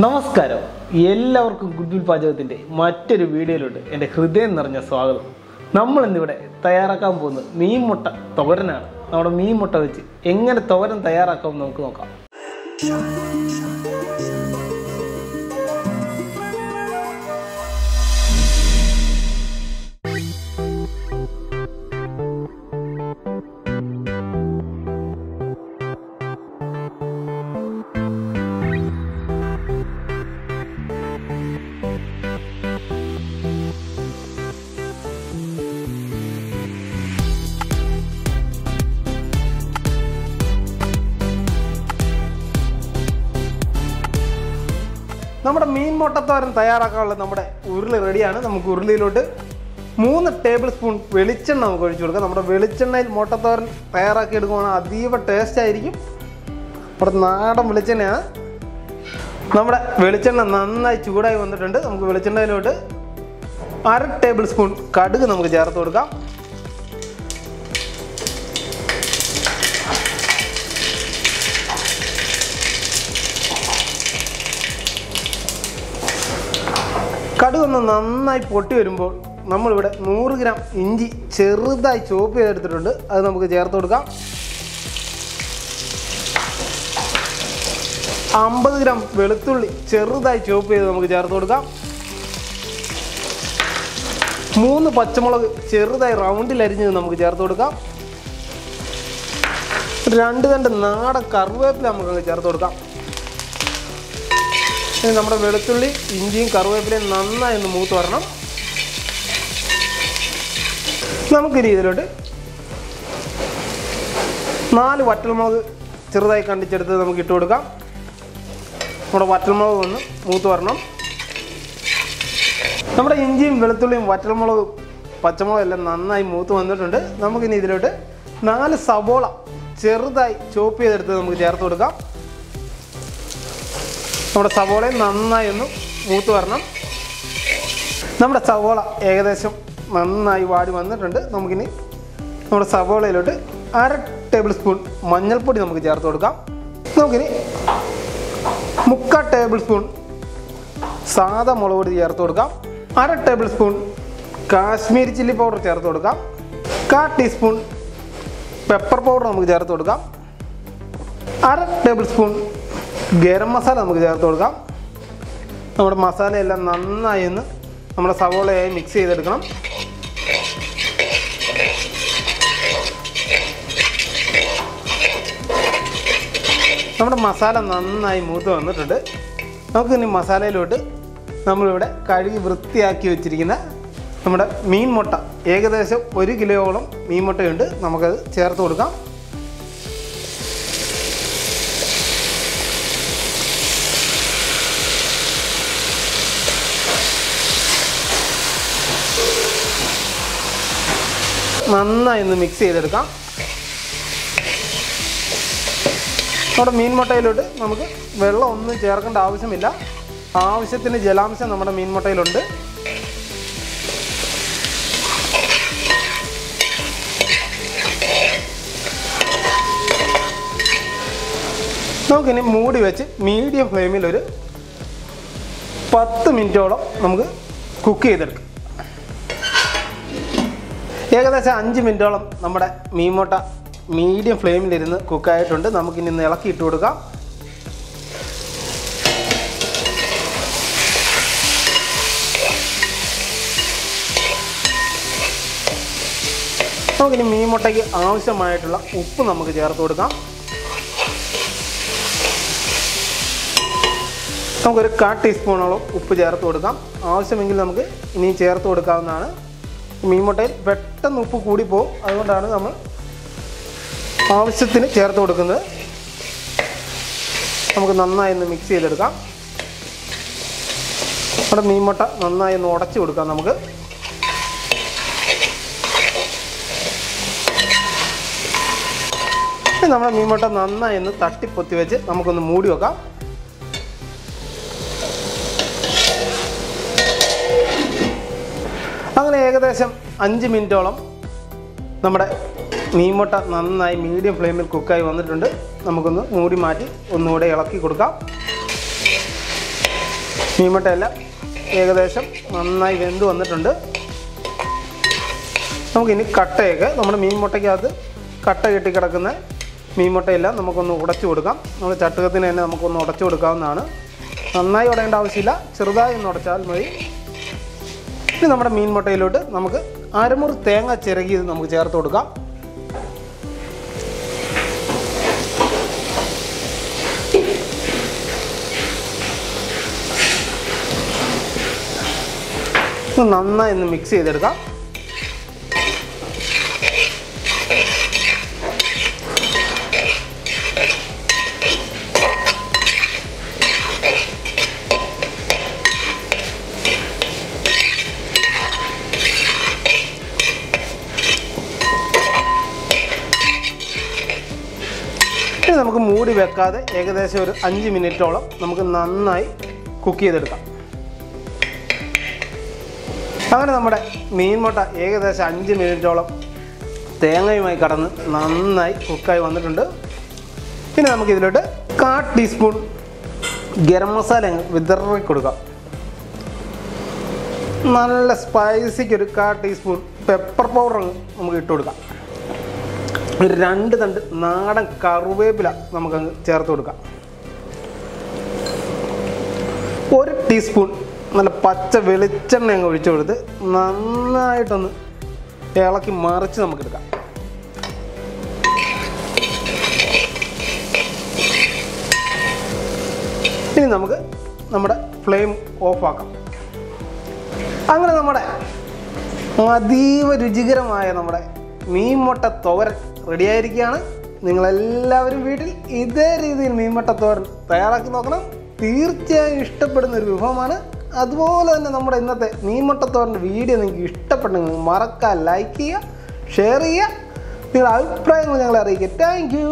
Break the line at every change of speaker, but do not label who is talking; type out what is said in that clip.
നമസ്കാരം, എല്ലാവർക്കും ഗുഡ്വിൽ പാചകത്തിൻ്റെ മറ്റൊരു വീഡിയോയിലോട്ട് എൻ്റെ ഹൃദയം നിറഞ്ഞ സ്വാഗതം. നമ്മളിന്നിവിടെ തയ്യാറാക്കാൻ പോകുന്നത് മീൻ മുട്ട തോരനാണ്. നമ്മുടെ മീൻ മുട്ട വെച്ച് എങ്ങനെ തോരൻ തയ്യാറാക്കാമെന്ന് നമുക്ക് നോക്കാം. നമ്മുടെ മീൻ മുട്ടത്തോരൻ തയ്യാറാക്കാനുള്ള നമ്മുടെ ഉരുളി റെഡിയാണ്. നമുക്ക് ഉരുളിയിലോട്ട് 3 ടേബിൾ സ്പൂൺ വെളിച്ചെണ്ണ നമുക്ക് ഒഴിച്ചു കൊടുക്കാം. നമ്മുടെ വെളിച്ചെണ്ണയിൽ മുട്ടത്തോരൻ തയ്യാറാക്കി എടുക്കുകയാണെങ്കിൽ അതീവ ടേസ്റ്റ് ആയിരിക്കും. നമ്മുടെ നാടൻ വെളിച്ചെണ്ണയാണ്. നമ്മുടെ വെളിച്ചെണ്ണ നന്നായി ചൂടായി വന്നിട്ടുണ്ട്. നമുക്ക് വെളിച്ചെണ്ണയിലോട്ട് 1/2 ടേബിൾ സ്പൂൺ കടുക് നമുക്ക് ചേർത്ത് കൊടുക്കാം. കടുകൊന്ന് നന്നായി പൊട്ടി വരുമ്പോൾ നമ്മളിവിടെ 100 ഗ്രാം ഇഞ്ചി ചെറുതായി ചോപ്പ് ചെയ്തെടുത്തിട്ടുണ്ട്. അത് നമുക്ക് ചേർത്ത് കൊടുക്കാം. 50 ഗ്രാം വെളുത്തുള്ളി ചെറുതായി ചോപ്പ് ചെയ്ത് നമുക്ക് ചേർത്ത് കൊടുക്കാം. 3 പച്ചമുളക് ചെറുതായി റൗണ്ടിൽ അരിഞ്ഞത് നമുക്ക് ചേർത്ത് കൊടുക്കാം. 2 തണ്ട് നാടൻ കറിവേപ്പില നമുക്ക് ചേർത്ത് കൊടുക്കാം. നമ്മുടെ വെളുത്തുള്ളി ഇഞ്ചിയും കറിവേപ്പിലയും നന്നായി ഒന്ന് മൂത്ത് വരണം. നമുക്കിനി ഇതിലോട്ട് 4 വറ്റൽമുളക് ചെറുതായി കണ്ടിച്ചെടുത്ത് നമുക്ക് ഇട്ട് കൊടുക്കാം. നമ്മുടെ വറ്റൽമുളക് ഒന്ന് മൂത്ത് വരണം. നമ്മുടെ ഇഞ്ചിയും വെളുത്തുള്ളിയും വറ്റൽമുളകും പച്ചമുളകും എല്ലാം നന്നായി മൂത്ത് വന്നിട്ടുണ്ട്. നമുക്കിനി ഇതിലോട്ട് 4 സവോള ചെറുതായി ചോപ്പ് ചെയ്തെടുത്ത് നമുക്ക് ചേർത്ത് കൊടുക്കാം. നമ്മുടെ സവോളയും നന്നായി ഒന്ന് മൂത്ത് വരണം. നമ്മുടെ സവോള ഏകദേശം നന്നായി വാടി വന്നിട്ടുണ്ട്. നമുക്കിനി നമ്മുടെ സവോളയിലോട്ട് 1/2 ടേബിൾ സ്പൂൺ മഞ്ഞൾപ്പൊടി നമുക്ക് ചേർത്ത് കൊടുക്കാം. നമുക്കിനി 3/4 ടേബിൾ സ്പൂൺ സാദാ മുളക് പൊടി ചേർത്ത് കൊടുക്കാം. 1/2 table spoon Kashmiri chilli powder ചേർത്ത് കൊടുക്കാം. 1/4 ടീസ്പൂൺ പെപ്പർ പൗഡർ നമുക്ക് ചേർത്ത് കൊടുക്കാം. 1/2 ടേബിൾ സ്പൂൺ ഗരം മസാല നമുക്ക് ചേർത്ത് കൊടുക്കാം. നമ്മുടെ മസാലയെല്ലാം നന്നായി ഒന്ന് നമ്മുടെ സവോളയായി മിക്സ് ചെയ്തെടുക്കണം. നമ്മുടെ മസാല നന്നായി മൂത്ത് വന്നിട്ടുണ്ട്. നമുക്കിനി മസാലയിലോട്ട് നമ്മളിവിടെ കഴുകി വൃത്തിയാക്കി വെച്ചിരിക്കുന്ന നമ്മുടെ മീൻ മുട്ട ഏകദേശം 1 കിലോയോളം മീൻ മുട്ടയുണ്ട്. നമുക്കത് ചേർത്ത് കൊടുക്കാം. നന്നായി ഒന്ന് മിക്സ് ചെയ്തെടുക്കാം. നമ്മുടെ മീൻ മുട്ടയിലോട്ട് നമുക്ക് വെള്ളം ഒന്നും ചേർക്കേണ്ട ആവശ്യമില്ല. ആവശ്യത്തിന് ജലാംശം നമ്മുടെ മീൻ മുട്ടയിലുണ്ട്. നമുക്കിനി മൂടി വെച്ച് മീഡിയം ഫ്ലെയിമിൽ ഒരു 10 മിനിറ്റോളം നമുക്ക് കുക്ക് ചെയ്തെടുക്കാം. ഏകദേശം 5 മിനിറ്റോളം നമ്മുടെ മീൻ മുട്ട മീഡിയം ഫ്ലെയിമിലിരുന്ന് കുക്കായിട്ടുണ്ട്. നമുക്കിനി ഒന്ന് ഇളക്കി ഇട്ട് കൊടുക്കാം. നമുക്കിനി മീൻ മുട്ടയ്ക്ക് ആവശ്യമായിട്ടുള്ള ഉപ്പ് നമുക്ക് ചേർത്ത് കൊടുക്കാം. നമുക്കൊരു 1/4 ടീസ്പൂണോളം ഉപ്പ് ചേർത്ത് കൊടുക്കാം. ആവശ്യമെങ്കിൽ നമുക്ക് ഇനി ചേർത്ത് കൊടുക്കാവുന്നതാണ്. മീൻ മുട്ടയിൽ പെട്ടെന്ന് ഉപ്പ് കൂടിപ്പോവും. അതുകൊണ്ടാണ് നമ്മൾ ആവശ്യത്തിന് ചേർത്ത് കൊടുക്കുന്നത്. നമുക്ക് നന്നായി ഒന്ന് മിക്സ് ചെയ്തെടുക്കാം. നമ്മുടെ മീൻ മുട്ട നന്നായി ഒന്ന് ഉടച്ചു കൊടുക്കാം. നമുക്ക് നമ്മുടെ മീൻ മുട്ട നന്നായി ഒന്ന് തട്ടിപ്പൊത്തി വെച്ച് നമുക്കൊന്ന് മൂടി വെക്കാം. അങ്ങനെ ഏകദേശം 5 മിനിറ്റോളം നമ്മുടെ മീൻ മുട്ട നന്നായി മീഡിയം ഫ്ലെയിമിൽ കുക്കായി വന്നിട്ടുണ്ട്. നമുക്കൊന്ന് മൂടി മാറ്റി ഒന്നുകൂടെ ഇളക്കി കൊടുക്കാം. മീൻമുട്ടയെല്ലാം ഏകദേശം നന്നായി വെന്ത് വന്നിട്ടുണ്ട്. നമുക്കിനി കട്ടയൊക്കെ നമ്മുടെ മീൻമുട്ടയ്ക്കകത്ത് കട്ട കെട്ടി കിടക്കുന്ന മീൻമുട്ടയെല്ലാം നമുക്കൊന്ന് ഉടച്ചു കൊടുക്കാം. നമ്മൾ ചട്ടുകത്തിന് തന്നെ നമുക്കൊന്ന് ഉടച്ചു കൊടുക്കാവുന്നതാണ്. നന്നായി ഉടയേണ്ട ആവശ്യമില്ല, ചെറുതായി ഒന്ന് ഉടച്ചാൽ മതി. ഇനി നമ്മുടെ മീൻമുട്ടയിലോട്ട് നമുക്ക് അരമുറി തേങ്ങ ചിരകിയത് നമുക്ക് ചേർത്ത് കൊടുക്കാം. നന്നായി ഒന്ന് മിക്സ് ചെയ്തെടുക്കാം. ഇനി നമുക്ക് മൂടി വെക്കാതെ ഏകദേശം ഒരു 5 മിനിറ്റോളം നമുക്ക് നന്നായി കുക്ക് ചെയ്തെടുക്കാം. അങ്ങനെ നമ്മുടെ മീൻമുട്ട ഏകദേശം 5 മിനിറ്റോളം തേങ്ങയുമായി കടന്ന് നന്നായി കുക്കായി വന്നിട്ടുണ്ട്. ഇനി നമുക്കിതിലോട്ട് 1/4 ടീസ്പൂൺ ഗരം മസാല വിതറി കൊടുക്കാം. നല്ല സ്പൈസിക്ക് ഒരു 1/4 ടീസ്പൂൺ പെപ്പർ പൗഡർ നമുക്ക് ഇട്ട് കൊടുക്കാം. ഒരു 2 തണ്ട് നാടൻ കറിവേപ്പില നമുക്കങ്ങ് ചേർത്ത് കൊടുക്കാം. 1 ടീസ്പൂൺ നല്ല പച്ച വെളിച്ചെണ്ണ അങ്ങ് ഒഴിച്ചു കൊടുത്ത് നന്നായിട്ടൊന്ന് ഇളക്കി മറിച്ച് നമുക്കെടുക്കാം. ഇനി നമുക്ക് നമ്മുടെ ഫ്ലെയിം ഓഫാക്കാം. അങ്ങനെ നമ്മുടെ അതീവ രുചികരമായ നമ്മുടെ മീൻമുട്ട തോരൻ റെഡിയായിരിക്കുകയാണ്. നിങ്ങളെല്ലാവരും വീട്ടിൽ ഇതേ രീതിയിൽ മീൻമുട്ട തോരൻ തയ്യാറാക്കി നോക്കണം. തീർച്ചയായും ഇഷ്ടപ്പെടുന്ന ഒരു വിഭവമാണ്. അതുപോലെ തന്നെ നമ്മുടെ ഇന്നത്തെ മീൻമുട്ട തോരൻ്റെ വീഡിയോ നിങ്ങൾക്ക് ഇഷ്ടപ്പെട്ടെങ്കിൽ മറക്കാതെ ലൈക്ക് ചെയ്യുക, ഷെയർ ചെയ്യുക, നിങ്ങളുടെ അഭിപ്രായങ്ങൾ ഞങ്ങളെ അറിയിക്കുക. Thank you.